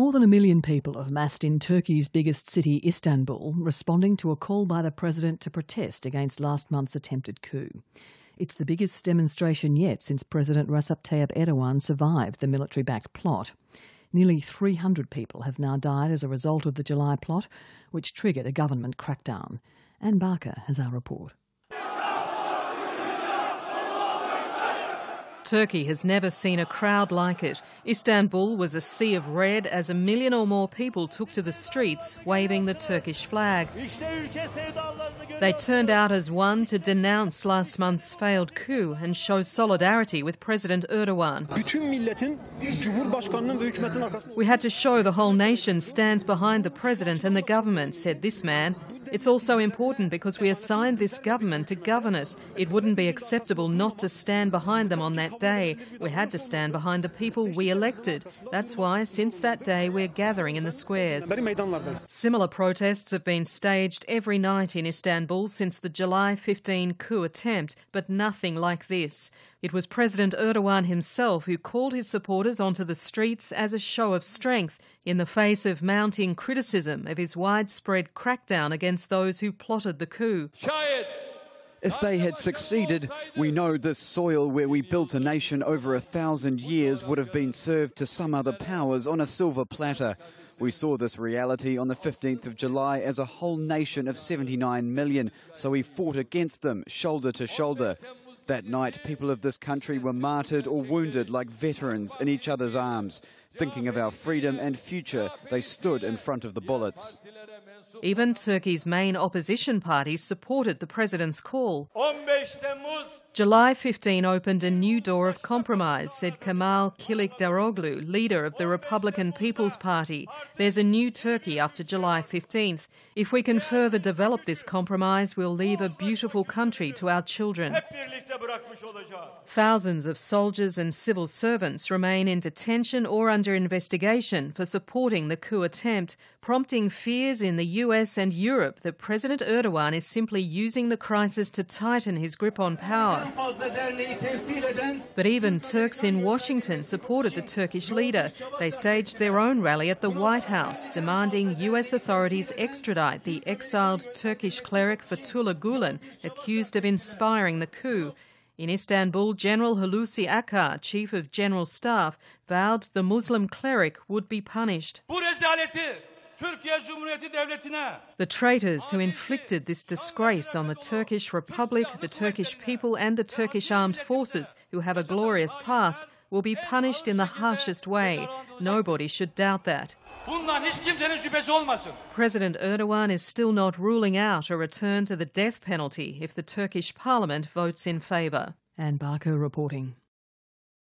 More than 1 million people have massed in Turkey's biggest city, Istanbul, responding to a call by the president to protest against last month's attempted coup. It's the biggest demonstration yet since President Recep Tayyip Erdogan survived the military-backed plot. Nearly 300 people have now died as a result of the July plot, which triggered a government crackdown. Anne Barker has our report. Turkey has never seen a crowd like it. Istanbul was a sea of red as 1 million or more people took to the streets waving the Turkish flag. They turned out as one to denounce last month's failed coup and show solidarity with President Erdogan. We had to show the whole nation stands behind the president and the government, said this man. It's also important because we assigned this government to govern us. It wouldn't be acceptable not to stand behind them on that day. We had to stand behind the people we elected. That's why, since that day, we're gathering in the squares. Similar protests have been staged every night in Istanbul since the July 15 coup attempt, but nothing like this. It was President Erdogan himself who called his supporters onto the streets as a show of strength in the face of mounting criticism of his widespread crackdown against those who plotted the coup. If they had succeeded, we know this soil where we built a nation over 1,000 years would have been served to some other powers on a silver platter. We saw this reality on the 15th of July as a whole nation of 79 million, so we fought against them, shoulder to shoulder. That night, people of this country were martyred or wounded like veterans in each other's arms. Thinking of our freedom and future, they stood in front of the bullets. Even Turkey's main opposition parties supported the president's call. July 15 opened a new door of compromise, said Kemal Kılıçdaroğlu, leader of the Republican People's Party. There's a new Turkey after July 15th. If we can further develop this compromise, we'll leave a beautiful country to our children. Thousands of soldiers and civil servants remain in detention or under investigation for supporting the coup attempt, prompting fears in the US and Europe that President Erdogan is simply using the crisis to tighten his grip on power. But even Turks in Washington supported the Turkish leader. They staged their own rally at the White House, demanding US authorities extradite the exiled Turkish cleric Fethullah Gulen, accused of inspiring the coup. In Istanbul, General Hulusi Akar, Chief of General Staff, vowed the Muslim cleric would be punished. The traitors who inflicted this disgrace on the Turkish Republic, the Turkish people and the Turkish armed forces, who have a glorious past, will be punished in the harshest way. Nobody should doubt that. President Erdogan is still not ruling out a return to the death penalty if the Turkish parliament votes in favour. Anne Barker reporting.